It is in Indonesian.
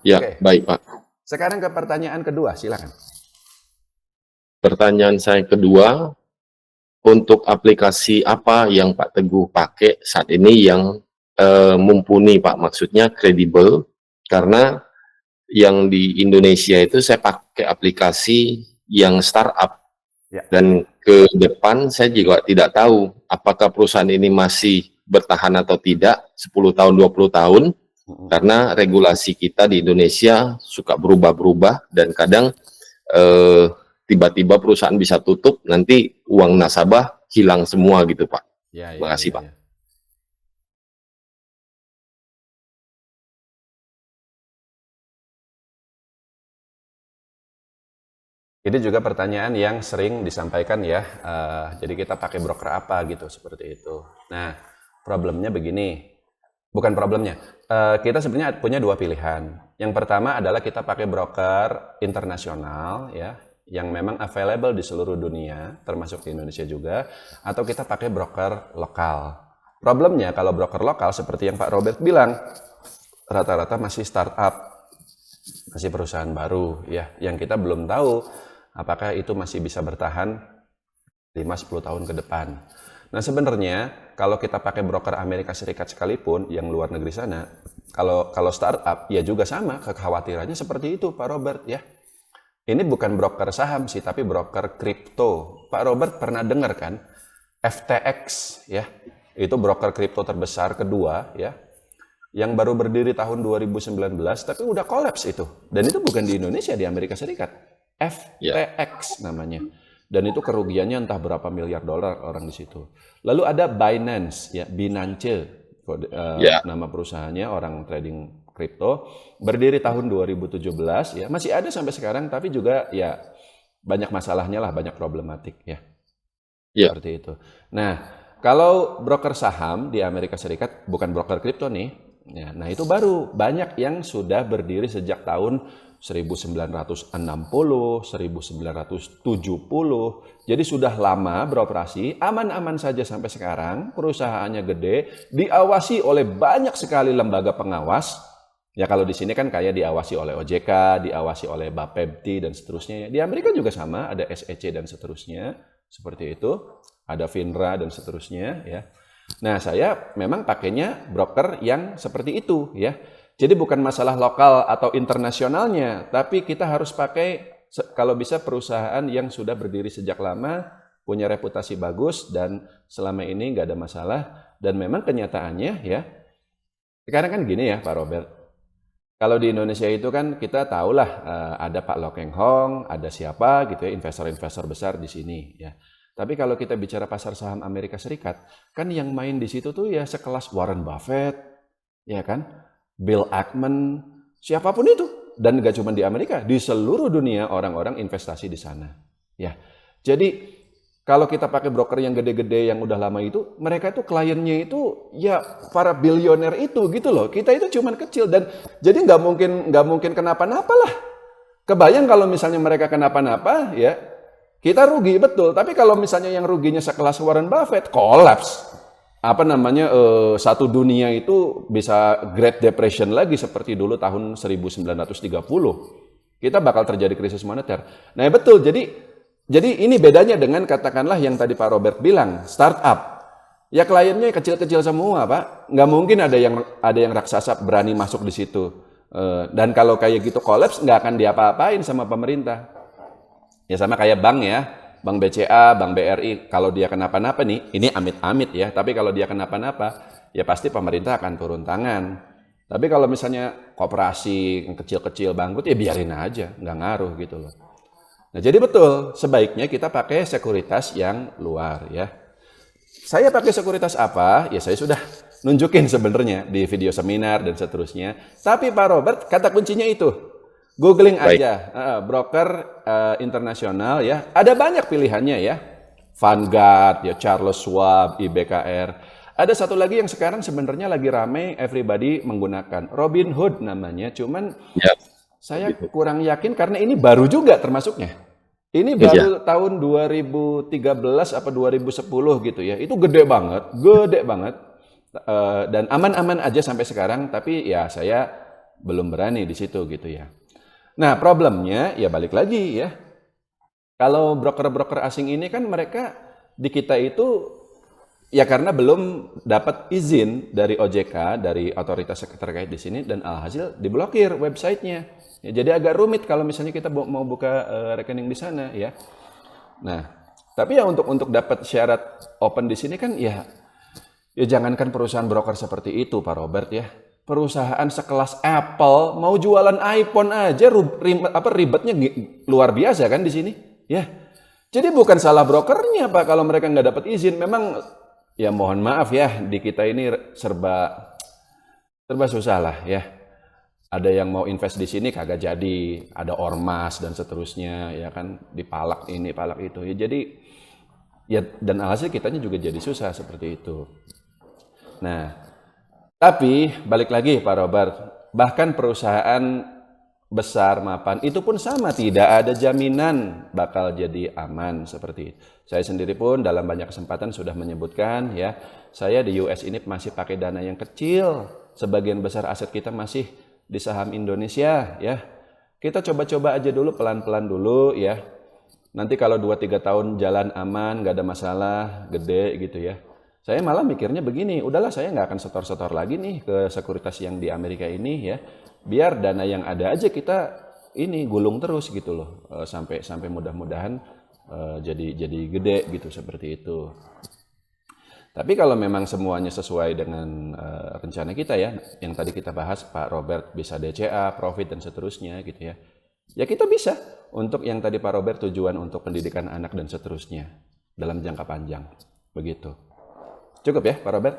Ya, Oke, baik Pak. sekarang ke pertanyaan kedua, silakan. Pertanyaan saya kedua, untuk aplikasi apa yang Pak Teguh pakai saat ini yang mumpuni Pak? Maksudnya kredibel, karena yang di Indonesia itu saya pakai aplikasi yang startup, Ya. dan ke depan saya juga tidak tahu apakah perusahaan ini masih bertahan atau tidak 10 tahun, 20 tahun, karena regulasi kita di Indonesia suka berubah-berubah dan kadang eh, tiba-tiba perusahaan bisa tutup, nanti uang nasabah hilang semua gitu Pak. Ya, Terima ya, kasih ya, Pak. ya. Ini juga pertanyaan yang sering disampaikan ya. Jadi kita pakai broker apa gitu, seperti itu. Nah, problemnya begini. Bukan problemnya. Kita sebenarnya punya dua pilihan. Yang pertama adalah kita pakai broker internasional ya, yang memang available di seluruh dunia, termasuk di Indonesia juga, atau kita pakai broker lokal. Problemnya kalau broker lokal seperti yang Pak Robert bilang, rata-rata masih startup, masih perusahaan baru ya, yang kita belum tahu apakah itu masih bisa bertahan 5-10 tahun ke depan. Nah sebenarnya kalau kita pakai broker Amerika Serikat sekalipun yang luar negeri sana, kalau startup ya juga sama, kekhawatirannya seperti itu Pak Robert ya. Ini bukan broker saham sih, tapi broker kripto. Pak Robert pernah dengar kan FTX ya, itu broker kripto terbesar kedua ya, yang baru berdiri tahun 2019 tapi udah kolaps itu. Dan itu bukan di Indonesia, di Amerika Serikat. Ya, FTX namanya. Dan itu kerugiannya entah berapa miliar dolar orang di situ. Lalu ada Binance ya, Binance ya, nama perusahaannya, orang trading kripto, berdiri tahun 2017 ya, masih ada sampai sekarang tapi juga ya banyak masalahnya lah, banyak problematik ya. ya, Seperti itu. Nah, kalau broker saham di Amerika Serikat, bukan broker kripto nih, ya, nah itu baru banyak yang sudah berdiri sejak tahun 1960, 1970. Jadi sudah lama beroperasi, aman-aman saja sampai sekarang, perusahaannya gede, diawasi oleh banyak sekali lembaga pengawas. Ya kalau di sini kan kayak diawasi oleh OJK, diawasi oleh Bapepti dan seterusnya. Di Amerika juga sama, ada SEC dan seterusnya. Seperti itu, ada FINRA dan seterusnya ya. Nah, saya memang pakainya broker yang seperti itu ya. Jadi bukan masalah lokal atau internasionalnya, tapi kita harus pakai kalau bisa perusahaan yang sudah berdiri sejak lama, punya reputasi bagus dan selama ini nggak ada masalah. Dan memang kenyataannya ya, sekarang kan gini ya Pak Robert. Kalau di Indonesia itu kan kita tahulah ada Pak Lo Keng Hong, ada siapa gitu ya, investor-investor besar di sini ya. Tapi kalau kita bicara pasar saham Amerika Serikat, kan yang main di situ tuh ya sekelas Warren Buffett, ya kan, Bill Ackman, siapapun itu. Dan nggak cuma di Amerika, di seluruh dunia orang-orang investasi di sana. Ya, jadi kalau kita pakai broker yang gede-gede yang udah lama itu, mereka itu kliennya itu ya para bilioner itu gitu loh. Kita itu cuman kecil dan jadi nggak mungkin kenapa-napa lah. Kebayang kalau misalnya mereka kenapa-napa ya kita rugi betul. Tapi kalau misalnya yang ruginya sekelas Warren Buffett, kolaps. Apa namanya satu dunia itu bisa Great Depression lagi seperti dulu tahun 1930. Kita bakal terjadi krisis moneter. Nah, ya betul. Jadi ini bedanya dengan katakanlah yang tadi Pak Robert bilang, startup. Ya kliennya kecil-kecil semua, Pak. Nggak mungkin ada yang raksasa berani masuk di situ. Dan kalau kayak gitu kolaps, nggak akan diapa-apain sama pemerintah. Ya sama kayak bank ya, Bank BCA, Bank BRI, kalau dia kenapa-napa nih, ini amit-amit ya, tapi kalau dia kenapa-napa, ya pasti pemerintah akan turun tangan. Tapi kalau misalnya koperasi kecil-kecil bangkrut, ya biarin aja, nggak ngaruh gitu loh. Nah jadi betul, sebaiknya kita pakai sekuritas yang luar ya. Saya pakai sekuritas apa? Ya saya sudah nunjukin sebenarnya di video seminar dan seterusnya. Tapi Pak Robert, kata kuncinya itu. Googling baik. aja, broker internasional ya. Ada banyak pilihannya ya. Vanguard, ya Charles Schwab, IBKR. Ada satu lagi yang sekarang sebenarnya lagi rame, everybody menggunakan. Robinhood namanya, cuman Ya, saya gitu. kurang yakin karena ini baru juga termasuknya. Ini Ya, baru tahun 2013 apa 2010 gitu ya. Itu gede banget, gede banget. Dan aman-aman aja sampai sekarang. Tapi ya saya belum berani di situ gitu ya. Nah, problemnya ya balik lagi ya. Kalau broker-broker asing ini kan mereka di kita itu ya karena belum dapat izin dari OJK, dari otoritas terkait di sini, dan alhasil diblokir websitenya. Ya, jadi agak rumit kalau misalnya kita mau buka rekening di sana ya. Nah, tapi ya untuk dapat syarat open di sini kan ya jangankan perusahaan broker seperti itu Pak Robert ya. Perusahaan sekelas Apple mau jualan iPhone aja ribetnya luar biasa kan di sini ya. Jadi bukan salah brokernya Pak kalau mereka nggak dapat izin. Memang ya mohon maaf ya di kita ini serba susah lah ya. Ada yang mau invest di sini kagak jadi, ada ormas dan seterusnya ya kan, dipalak ini palak itu ya. Jadi ya dan alhasil kitanya juga jadi susah seperti itu. Nah, tapi balik lagi Pak Robert, bahkan perusahaan besar mapan itu pun sama, tidak ada jaminan bakal jadi aman seperti itu. Saya sendiri pun dalam banyak kesempatan sudah menyebutkan ya, saya di US ini masih pakai dana yang kecil, sebagian besar aset kita masih di saham Indonesia ya. Kita coba-coba aja dulu pelan-pelan dulu ya. Nanti kalau 2-3 tahun jalan aman, nggak ada masalah gede gitu ya. Saya malah mikirnya begini, udahlah saya nggak akan setor-setor lagi nih ke sekuritas yang di Amerika ini ya. Biar dana yang ada aja kita ini gulung terus gitu loh, sampai mudah-mudahan jadi gede gitu seperti itu. Tapi kalau memang semuanya sesuai dengan rencana kita ya, yang tadi kita bahas Pak Robert bisa DCA, profit dan seterusnya gitu ya. Ya kita bisa untuk yang tadi Pak Robert tujuan untuk pendidikan anak dan seterusnya dalam jangka panjang. Begitu. Cukup ya Pak Robert?